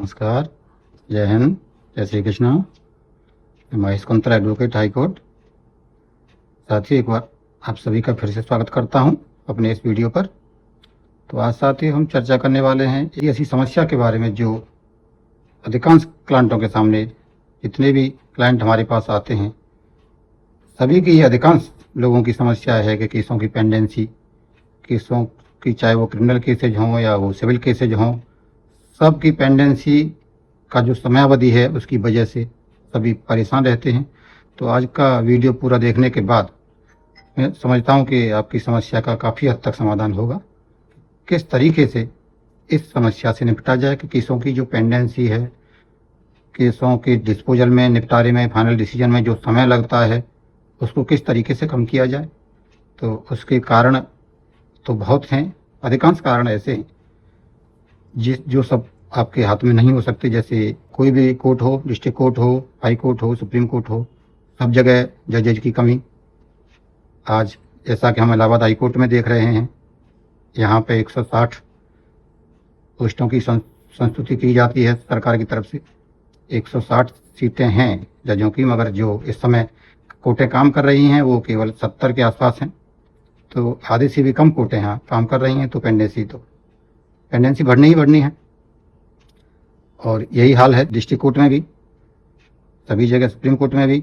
नमस्कार, जय हिंद, जय श्री कृष्णा। मैं Mahesh Kuntala, advocate, high court. साथियों, एक बार आप सभी का फिर से स्वागत करता हूं अपने इस वीडियो पर। तो आज साथियों हम चर्चा करने वाले हैं एक ऐसी समस्या के बारे में जो अधिकांश क्लाइंटों के सामने, जितने भी क्लाइंट हमारे पास आते हैं, सभी की अधिकांश लोगों की समस्या है कि केसों की पेंडेंसी, केसों की, चाहे वो क्रिमिनल केसेज हों या वो सिविल केसेज हों, सब की पेंडेंसी का जो समयावधि है उसकी वजह से सभी परेशान रहते हैं। तो आज का वीडियो पूरा देखने के बाद मैं समझता हूं कि आपकी समस्या का काफ़ी हद तक समाधान होगा। किस तरीके से इस समस्या से निपटा जाए कि केसों की जो पेंडेंसी है, केसों के डिस्पोजल में, निपटारे में, फाइनल डिसीजन में जो समय लगता है, उसको किस तरीके से कम किया जाए। तो उसके कारण तो बहुत हैं, अधिकांश कारण ऐसे हैं जो सब आपके हाथ में नहीं हो सकते। जैसे कोई भी कोर्ट हो, डिस्ट्रिक्ट कोर्ट हो, हाई कोर्ट हो, सुप्रीम कोर्ट हो, सब जगह जजेज की कमी। आज जैसा कि हम इलाहाबाद हाई कोर्ट में देख रहे हैं, यहाँ पे 160 पोस्टों की संस्तुति की जाती है सरकार की तरफ से। 160 सीटें हैं जजों की, मगर जो इस समय कोर्टें काम कर रही हैं वो केवल 70 के आसपास हैं। तो आधे से भी कम कोर्टें यहाँ काम कर रही हैं। तो पेंडेंसी बढ़नी ही बढ़नी है। और यही हाल है डिस्ट्रिक्ट कोर्ट में भी, सभी जगह, सुप्रीम कोर्ट में भी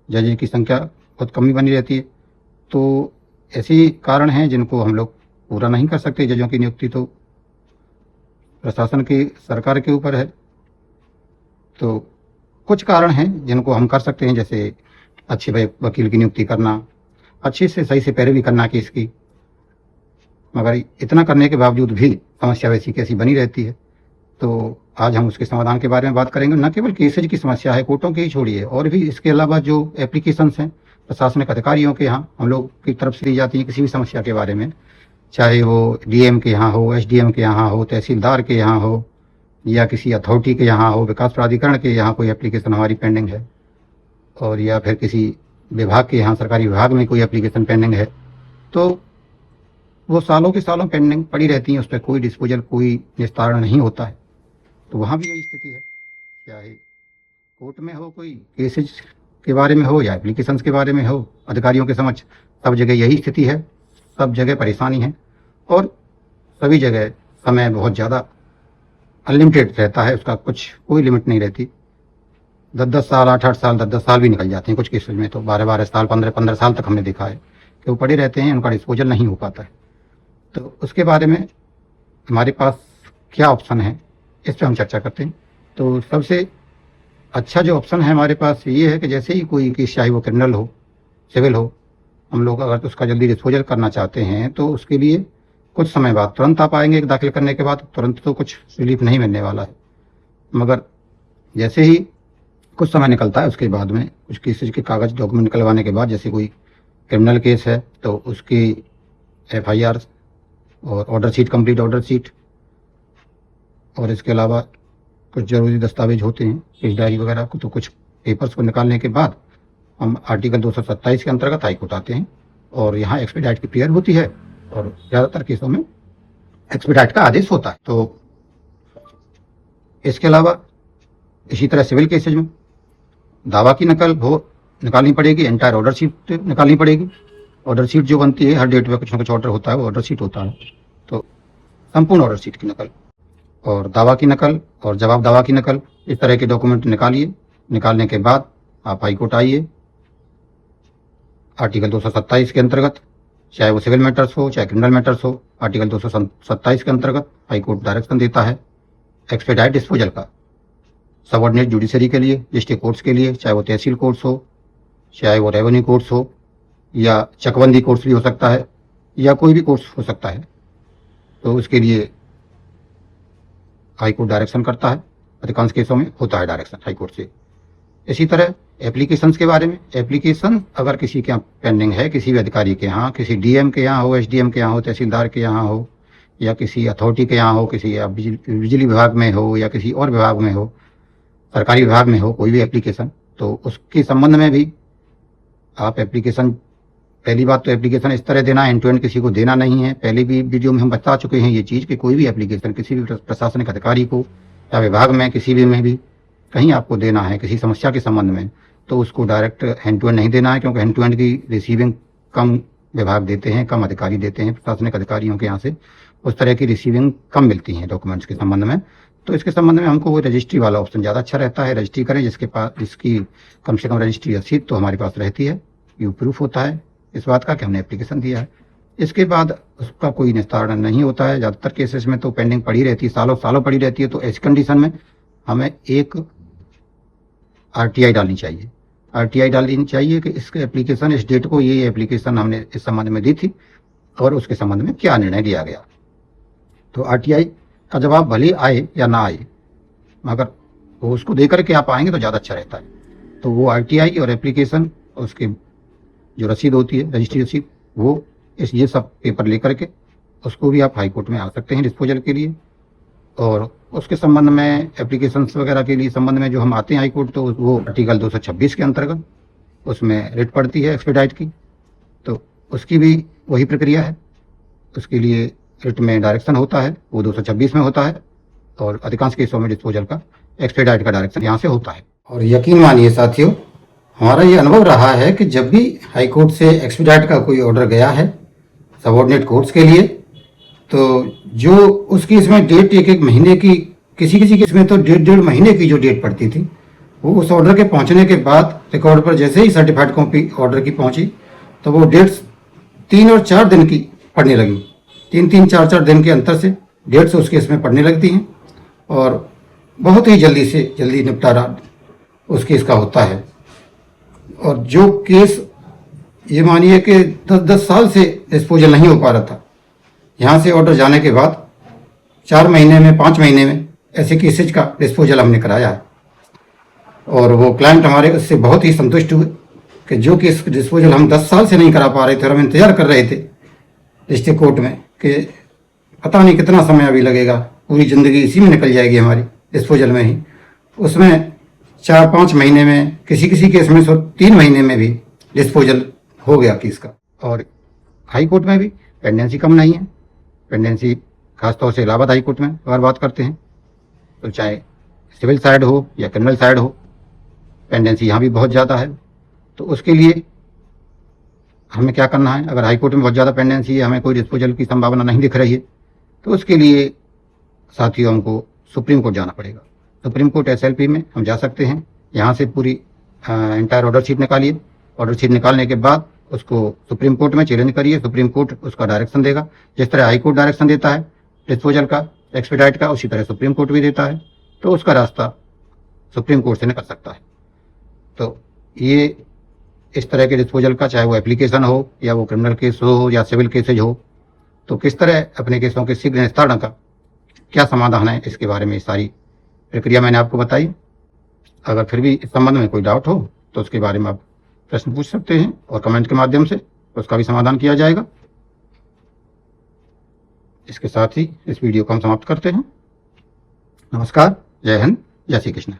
जजेस की संख्या बहुत कमी बनी रहती है। तो ऐसे कारण हैं जिनको हम लोग पूरा नहीं कर सकते। जजों की नियुक्ति तो प्रशासन की, सरकार के ऊपर है। तो कुछ कारण हैं जिनको हम कर सकते हैं, जैसे अच्छे वकील की नियुक्ति करना, अच्छे से सही से पैरवी करना केस की। मगर इतना करने के बावजूद भी समस्या वैसी कैसी बनी रहती है। तो आज हम उसके समाधान के बारे में बात करेंगे। न केवल केसेज की समस्या है, कोर्टों की ही छोड़िए, और भी इसके अलावा जो एप्लीकेशंस हैं प्रशासनिक अधिकारियों के यहाँ हम लोग की तरफ से दी जाती है किसी भी समस्या के बारे में, चाहे वो डीएम के यहाँ हो, एसडीएम के यहाँ हो, तहसीलदार के यहाँ हो, या किसी अथॉरिटी के यहाँ हो, विकास प्राधिकरण के यहाँ कोई एप्लीकेशन हमारी पेंडिंग है, और या फिर किसी विभाग के यहाँ, सरकारी विभाग में कोई एप्लीकेशन पेंडिंग है, तो वो सालों के सालों पेंडिंग पड़ी रहती हैं। उस पर कोई डिस्पोजल, कोई निस्तारण नहीं होता है। तो वहाँ भी यही स्थिति है, चाहे कोर्ट में हो, कोई केसेज के बारे में हो या एप्लीकेशंस के बारे में हो, अधिकारियों के समक्ष सब जगह यही स्थिति है। सब जगह परेशानी है और सभी जगह समय बहुत ज़्यादा अनलिमिटेड रहता है, उसका कोई लिमिट नहीं रहती। 10-10 साल, 8-8 साल, 10-10 साल भी निकल जाते हैं कुछ केसेज में। तो 12-12 साल, 15-15 साल तक हमने देखा है कि वो पड़े रहते हैं, उनका डिस्पोजल नहीं हो पाता है। तो उसके बारे में हमारे पास क्या ऑप्शन है, इस पर हम चर्चा करते हैं। तो सबसे अच्छा जो ऑप्शन है हमारे पास ये है कि जैसे ही कोई केस, चाहे वो क्रिमिनल हो, सिविल हो, हम लोग अगर उसका जल्दी डिस्पोजल करना चाहते हैं तो उसके लिए कुछ समय बाद तुरंत आप आएंगे। दाखिल करने के बाद तुरंत तो कुछ रिलीफ नहीं मिलने वाला है, मगर जैसे ही कुछ समय निकलता है उसके बाद में कुछ केसेज के कागज, डॉक्यूमेंट निकलवाने के बाद, जैसे कोई क्रिमिनल केस है तो उसकी FIR और order sheet, complete order sheet, और इसके अलावा कुछ ज़रूरी दस्तावेज होते हैं, केस डायरी वगैरह को, तो कुछ पेपर्स को निकालने के बाद हम आर्टिकल 227 के अंतर्गत हाई कोर्ट आते हैं और यहाँ एक्सपीडाइट की प्रेयर होती है और ज़्यादातर केसों में एक्सपीडाइट का आदेश होता है। तो इसके अलावा इसी तरह सिविल केसेज में दावा की नकल निकालनी पड़ेगी, एंटायर ऑर्डर शीट निकालनी पड़ेगी। ऑर्डर शीट जो बनती है, हर डेट में कुछ ना कुछ ऑर्डर होता है, वो ऑर्डर शीट होता है, तो संपूर्ण ऑर्डर शीट की नकल और दावा की नकल और जवाब दावा की नकल, इस तरह के डॉक्यूमेंट निकालिए। निकालने के बाद आप हाई कोर्ट आइए। आर्टिकल 227 के अंतर्गत, चाहे वो सिविल मैटर्स हो, चाहे क्रिमिनल मैटर्स हो, आर्टिकल 227 के अंतर्गत हाई कोर्ट डायरेक्शन देता है एक्सपेडाइट डिस्पोजल का, सबऑर्डिनेट जुडिशरी के लिए, डिस्ट्रिक्ट कोर्ट्स के लिए, चाहे वो तहसील कोर्ट्स हो, चाहे वो रेवेन्यू कोर्ट्स हो, या चकबंदी कोर्ट्स भी हो सकता है, या कोई भी कोर्ट्स हो सकता है। तो उसके लिए हाई कोर्ट डायरेक्शन करता है। अधिकांश केसों में होता है डायरेक्शन हाई कोर्ट से। इसी तरह एप्लीकेशंस के बारे में, एप्लीकेशन अगर किसी के यहाँ पेंडिंग है, किसी भी अधिकारी के यहाँ, किसी डीएम के यहाँ हो, एसडीएम के यहाँ हो, तहसीलदार के यहाँ हो, या किसी अथॉरिटी के यहाँ हो, किसी बिजली विभाग में हो, या किसी और विभाग में हो, सरकारी विभाग में हो, कोई भी एप्लीकेशन, तो उसके संबंध में भी आप एप्लीकेशन पहली बात तो एप्लीकेशन इस तरह देना एंड टू एंड किसी को देना नहीं है। पहले भी वीडियो में हम बता चुके हैं ये चीज़ कि कोई भी एप्लीकेशन किसी भी प्रशासनिक अधिकारी को या विभाग में किसी भी में भी कहीं आपको देना है किसी समस्या के संबंध में, तो उसको डायरेक्ट हैंड टू हैंड नहीं देना है, क्योंकि हैंड टू हैंड की रिसीविंग कम विभाग देते हैं, कम अधिकारी देते हैं। प्रशासनिक अधिकारियों के यहाँ से उस तरह की रिसीविंग कम मिलती है डॉक्यूमेंट्स के संबंध में। तो इसके संबंध में हमको वो रजिस्ट्री वाला ऑप्शन ज़्यादा अच्छा रहता है। रजिस्ट्री करें जिसकी कम से कम रजिस्ट्री रसीद तो हमारे पास रहती है, ये प्रूफ होता है इस बात का कि हमने एप्लीकेशन दिया है। इसके बाद उसका कोई निस्तारण नहीं होता है। ज़्यादातर केसेस में तो पेंडिंग पड़ी रहती है, सालों सालों पड़ी रहती है। तो ऐसी कंडीशन में हमें एक RTI डालनी चाहिए। RTI डालनी चाहिए कि इसके एप्लीकेशन इस डेट को ये एप्लीकेशन हमने इस संबंध में दी थी और उसके संबंध में क्या निर्णय लिया गया। तो RTI का जवाब भले आए या ना आए, मगर वो उसको दे करके आप आएंगे तो ज़्यादा अच्छा रहता है। तो वो RTI और एप्लीकेशन उसके जो रसीद होती है रजिस्ट्री रसीद, वो ये सब पेपर लेकर के उसको भी आप हाई कोर्ट में आ सकते हैं डिस्पोजल के लिए। और उसके संबंध में एप्लीकेशंस वगैरह के लिए संबंध में जो हम आते हैं हाई कोर्ट, तो वो आर्टिकल 226 के अंतर्गत उसमें रिट पड़ती है एक्सपेडाइट की। तो उसकी भी वही प्रक्रिया है। उसके लिए रिट में डायरेक्शन होता है, वो 226 में होता है, और अधिकांश केसों में डिस्पोजल का एक्सपेडाइट का डायरेक्शन यहाँ से होता है। और यकीन मानिए साथियों, हमारा ये अनुभव रहा है कि जब भी हाई कोर्ट से एक्सपेडाइट का कोई ऑर्डर गया है सबऑर्डिनेट कोर्ट्स के लिए, तो जो उस केस में डेट एक महीने की, किसी केस में तो डेढ़ महीने की जो डेट पड़ती थी, वो उस ऑर्डर के पहुंचने के बाद रिकॉर्ड पर जैसे ही सर्टिफाइड कॉपी ऑर्डर की पहुंची, तो वो डेट्स 3 और 4 दिन की पड़ने लगी। 3-3, 4-4 दिन के अंतर से डेट्स उस केस में पड़ने लगती हैं और बहुत ही जल्दी निपटारा उस केस का होता है। और जो केस ये मानिए कि 10 साल से डिस्पोजल नहीं हो पा रहा था, यहाँ से ऑर्डर जाने के बाद 4 महीने में, 5 महीने में ऐसे केसेज का डिस्पोजल हमने कराया है। और वो क्लाइंट हमारे उससे बहुत ही संतुष्ट हुए कि जो केस डिस्पोजल हम 10 साल से नहीं करा पा रहे थे और हम इंतजार कर रहे थे डिस्ट्रिक्ट कोर्ट में कि पता नहीं कितना समय अभी लगेगा, पूरी ज़िंदगी इसी में निकल जाएगी हमारी डिस्पोजल में ही, उसमें 4-5 महीने में, किसी केस में 3 महीने में भी डिस्पोजल हो गया केस का। और हाई कोर्ट में भी पेंडेंसी कम नहीं है। पेंडेंसी खासतौर से इलाहाबाद हाई कोर्ट में अगर बात करते हैं तो चाहे सिविल साइड हो या क्रिमिनल साइड हो, पेंडेंसी यहाँ भी बहुत ज़्यादा है। तो उसके लिए हमें क्या करना है, अगर हाई कोर्ट में बहुत ज़्यादा पेंडेंसी है, हमें कोई डिस्पोजल की संभावना नहीं दिख रही है, तो उसके लिए साथियों हमको सुप्रीम कोर्ट जाना पड़ेगा। सुप्रीम कोर्ट SLP में हम जा सकते हैं। यहाँ से पूरी एंटायर ऑर्डर शीट निकालिए। ऑर्डर शीट निकालने के बाद उसको सुप्रीम कोर्ट में चैलेंज करिए। सुप्रीम कोर्ट उसका डायरेक्शन देगा। जिस तरह हाई कोर्ट डायरेक्शन देता है डिस्पोजल का, एक्सपेडाइट का, उसी तरह सुप्रीम कोर्ट भी देता है। तो उसका रास्ता सुप्रीम कोर्ट से निकल सकता है। तो ये इस तरह के डिस्पोजल का, चाहे वो एप्लीकेशन हो या वो क्रिमिनल केस हो या सिविल केसेज हो, तो किस तरह अपने केसों के शीघ्र निस्तारण का क्या समाधान है, इसके बारे में सारी प्रक्रिया मैंने आपको बताई। अगर फिर भी इस संबंध में कोई डाउट हो तो उसके बारे में आप प्रश्न पूछ सकते हैं और कमेंट के माध्यम से उसका भी समाधान किया जाएगा। इसके साथ ही इस वीडियो को हम समाप्त करते हैं। नमस्कार, जय हिंद, जय श्री कृष्ण।